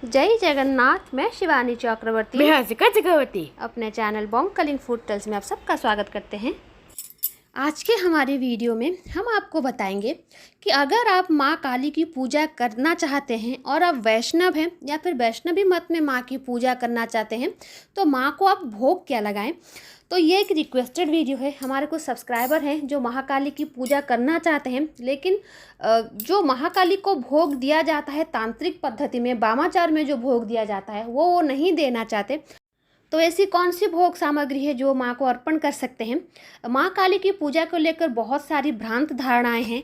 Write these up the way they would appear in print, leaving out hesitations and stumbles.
जय जगन्नाथ। मैं शिवानी चक्रवर्ती चक्रवर्ती अपने चैनल बोंकलिंग फूड टेल्स में आप सबका स्वागत करते हैं। आज के हमारे वीडियो में हम आपको बताएंगे कि अगर आप माँ काली की पूजा करना चाहते हैं और आप वैष्णव हैं या फिर वैष्णवी मत में माँ की पूजा करना चाहते हैं तो माँ को आप भोग क्या लगाएं। तो ये एक रिक्वेस्टेड वीडियो है। हमारे कुछ सब्सक्राइबर हैं जो महाकाली की पूजा करना चाहते हैं, लेकिन जो महाकाली को भोग दिया जाता है तांत्रिक पद्धति में, वामाचार में जो भोग दिया जाता है वो नहीं देना चाहते। तो ऐसी कौन सी भोग सामग्री है जो माँ को अर्पण कर सकते हैं। माँ काली की पूजा को लेकर बहुत सारी भ्रांत धारणाएं हैं,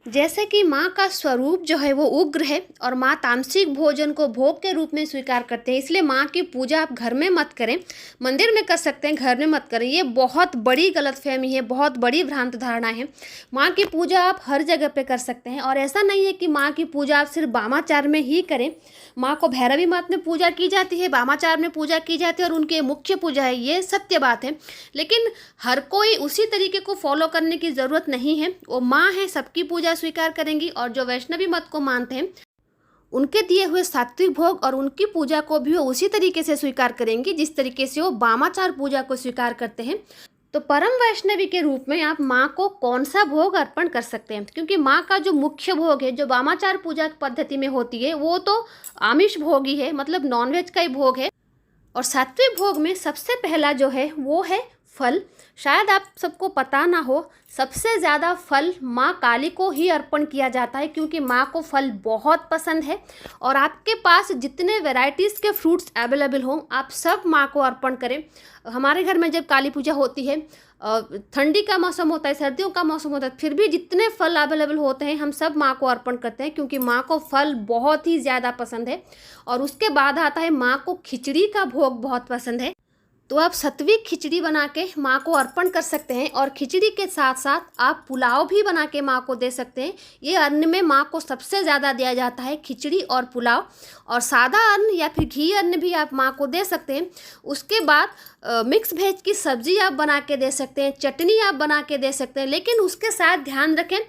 जैसे कि माँ का स्वरूप जो है वो उग्र है और माँ तामसिक भोजन को भोग के रूप में स्वीकार करते हैं, इसलिए माँ की पूजा आप घर में मत करें। मंदिर में कर सकते हैं, घर में मत करें। ये बहुत बड़ी गलतफहमी है, बहुत बड़ी भ्रांत धारणा है। माँ की पूजा आप हर जगह पे कर सकते हैं और ऐसा नहीं है कि माँ की पूजा आप सिर्फ वामाचार में ही करें। माँ को भैरवी मत में पूजा की जाती है, वामाचार में पूजा की जाती है और उनकी मुख्य पूजा है, ये सत्य बात है। लेकिन हर कोई उसी तरीके को फॉलो करने की ज़रूरत नहीं है। वो माँ है, सबकी पूजा स्वीकार करेंगी और जो वैष्णवी मत को मानते हैं उनके दिए हुए सात्विक भोग और उनकी पूजा को भी वो उसी तरीके से स्वीकार करेंगी जिस तरीके से वो वामाचार पूजा को स्वीकार करते हैं। तो परम वैष्णवी के रूप में आप माँ को कौन सा भोग अर्पण कर सकते हैं, क्योंकि माँ का जो मुख्य भोग है जो वामाचार पूजा पद्धति में होती है वो तो आमिष भोग ही है, मतलब नॉनवेज का ही भोग है। और सात्विक भोग में सबसे पहला जो है वो है फल। शायद आप सबको पता ना हो, सबसे ज़्यादा फल माँ काली को ही अर्पण किया जाता है, क्योंकि माँ को फल बहुत पसंद है। और आपके पास जितने वैरायटीज़ के फ्रूट्स अवेलेबल हों आप सब माँ को अर्पण करें। हमारे घर में जब काली पूजा होती है, ठंडी का मौसम होता है, सर्दियों का मौसम होता है, फिर भी जितने फल अवेलेबल होते हैं हम सब माँ को अर्पण करते हैं, क्योंकि माँ को फल बहुत ही ज़्यादा पसंद है। और उसके बाद आता है माँ को खिचड़ी का भोग बहुत पसंद है। तो आप सात्विक खिचड़ी बना के माँ को अर्पण कर सकते हैं और खिचड़ी के साथ साथ आप पुलाव भी बना के माँ को दे सकते हैं। ये अन्न में माँ को सबसे ज़्यादा दिया जाता है, खिचड़ी और पुलाव। और सादा अन्न या फिर घी अन्न भी आप माँ को दे सकते हैं। उसके बाद मिक्स वेज की सब्ज़ी आप बना के दे सकते हैं, चटनी आप बना के दे सकते हैं। लेकिन उसके साथ ध्यान रखें,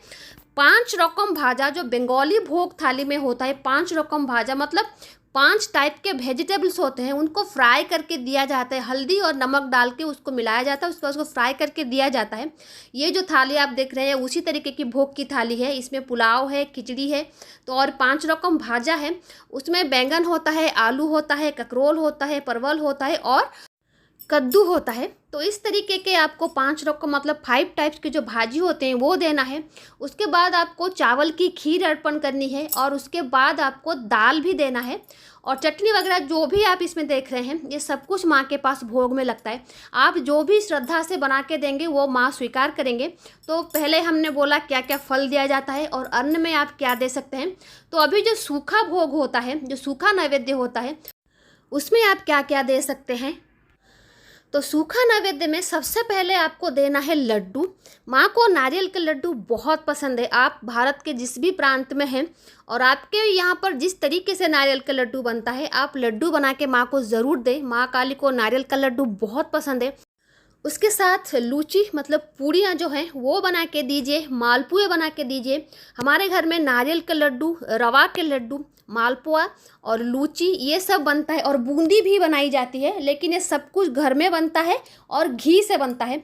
5 रकम भाजा जो बंगाली भोग थाली में होता है, 5 रकम भाजा मतलब 5 टाइप के वेजिटेबल्स होते हैं, उनको फ्राई करके दिया जाता है। हल्दी और नमक डाल के उसको मिलाया जाता है, उसको फ्राई करके दिया जाता है। ये जो थाली आप देख रहे हैं उसी तरीके की भोग की थाली है। इसमें पुलाव है, खिचड़ी है, तो और 5 रकम भाजा है। उसमें बैंगन होता है, आलू होता है, ककरोल होता है, परवल होता है और कद्दू होता है। तो इस तरीके के आपको 5 रकम मतलब 5 टाइप्स के जो भाजी होते हैं वो देना है। उसके बाद आपको चावल की खीर अर्पण करनी है और उसके बाद आपको दाल भी देना है और चटनी वगैरह जो भी आप इसमें देख रहे हैं ये सब कुछ माँ के पास भोग में लगता है। आप जो भी श्रद्धा से बना के देंगे वो माँ स्वीकार करेंगे। तो पहले हमने बोला क्या क्या फल दिया जाता है और अन्न में आप क्या दे सकते हैं। तो अभी जो सूखा भोग होता है, जो सूखा नैवेद्य होता है, उसमें आप क्या क्या दे सकते हैं। तो सूखा नैवेद्य में सबसे पहले आपको देना है लड्डू। माँ को नारियल के लड्डू बहुत पसंद है। आप भारत के जिस भी प्रांत में हैं और आपके यहाँ पर जिस तरीके से नारियल का लड्डू बनता है, आप लड्डू बना के माँ को ज़रूर दें। माँ काली को नारियल का लड्डू बहुत पसंद है। उसके साथ लूची मतलब पूड़ियाँ जो हैं वो बना के दीजिए, मालपुए बना के दीजिए। हमारे घर में नारियल के लड्डू, रवा के लड्डू, मालपुआ और लूची ये सब बनता है और बूंदी भी बनाई जाती है, लेकिन ये सब कुछ घर में बनता है और घी से बनता है।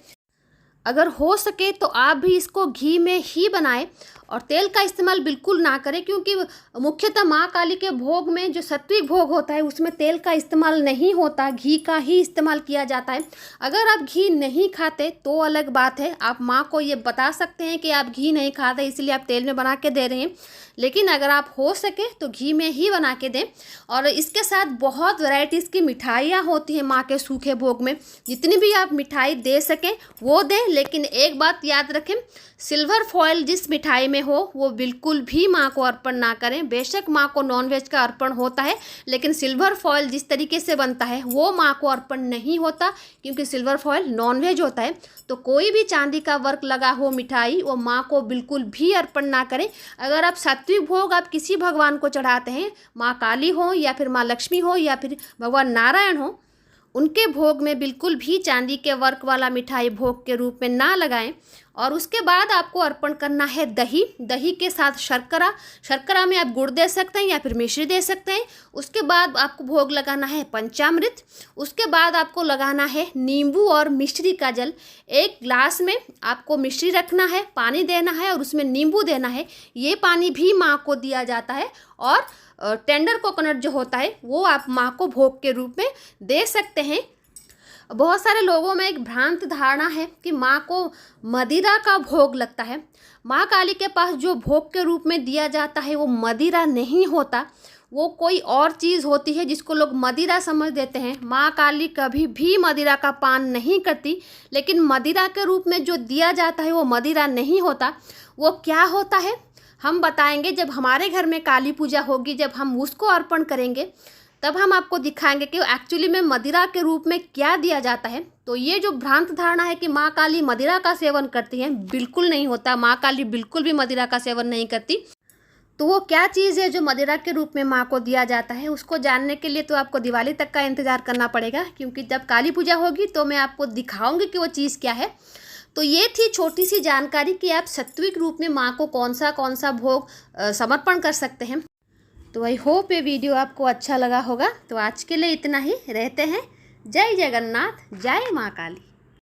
अगर हो सके तो आप भी इसको घी में ही बनाएं और तेल का इस्तेमाल बिल्कुल ना करें, क्योंकि मुख्यतः माँ काली के भोग में जो सात्विक भोग होता है उसमें तेल का इस्तेमाल नहीं होता, घी का ही इस्तेमाल किया जाता है। अगर आप घी नहीं खाते तो अलग बात है, आप माँ को ये बता सकते हैं कि आप घी नहीं खाते इसलिए आप तेल में बना के दे रहे हैं। लेकिन अगर आप हो सके तो घी में ही बना के दें। और इसके साथ बहुत वैरायटीज़ की मिठाइयाँ होती हैं माँ के सूखे भोग में, जितनी भी आप मिठाई दे सकें वो दें। लेकिन एक बात याद रखें, सिल्वर फॉयल जिस मिठाई में हो वो बिल्कुल भी माँ को अर्पण ना करें। बेशक माँ को नॉनवेज का अर्पण होता है, लेकिन सिल्वर फॉयल जिस तरीके से बनता है वो माँ को अर्पण नहीं होता, क्योंकि सिल्वर फॉयल नॉनवेज होता है। तो कोई भी चांदी का वर्क लगा हो मिठाई वो माँ को बिल्कुल भी अर्पण ना करें। अगर आप सात्विक भोग आप किसी भगवान को चढ़ाते हैं, माँ काली हो या फिर माँ लक्ष्मी हो या फिर भगवान नारायण हो, उनके भोग में बिल्कुल भी चांदी के वर्क वाला मिठाई भोग के रूप में ना लगाएं। और उसके बाद आपको अर्पण करना है दही। दही के साथ शर्करा, शर्करा में आप गुड़ दे सकते हैं या फिर मिश्री दे सकते हैं। उसके बाद आपको भोग लगाना है पंचामृत। उसके बाद आपको लगाना है नींबू और मिश्री का जल। एक ग्लास में आपको मिश्री रखना है, पानी देना है और उसमें नींबू देना है। ये पानी भी माँ को दिया जाता है। और टेंडर कोकोनट जो होता है वो आप माँ को भोग के रूप में दे सकते हैं। बहुत सारे लोगों में एक भ्रांत धारणा है कि माँ को मदिरा का भोग लगता है। माँ काली के पास जो भोग के रूप में दिया जाता है वो मदिरा नहीं होता, वो कोई और चीज़ होती है जिसको लोग मदिरा समझ देते हैं। माँ काली कभी भी मदिरा का पान नहीं करती, लेकिन मदिरा के रूप में जो दिया जाता है वो मदिरा नहीं होता। वो क्या होता है हम बताएंगे जब हमारे घर में काली पूजा होगी, जब हम उसको अर्पण करेंगे तब हम आपको दिखाएंगे कि एक्चुअली में मदिरा के रूप में क्या दिया जाता है। तो ये जो भ्रांत धारणा है कि माँ काली मदिरा का सेवन करती हैं, बिल्कुल नहीं होता। माँ काली बिल्कुल भी मदिरा का सेवन नहीं करती। तो वो क्या चीज़ है जो मदिरा के रूप में माँ को दिया जाता है, उसको जानने के लिए तो आपको दिवाली तक का इंतज़ार करना पड़ेगा, क्योंकि जब काली पूजा होगी तो मैं आपको दिखाऊंगी कि वो चीज़ क्या है। तो ये थी छोटी सी जानकारी कि आप सात्विक रूप में माँ को कौन सा भोग समर्पण कर सकते हैं। तो आई होप ये वीडियो आपको अच्छा लगा होगा। तो आज के लिए इतना ही, रहते हैं। जय जगन्नाथ, जय माँ काली।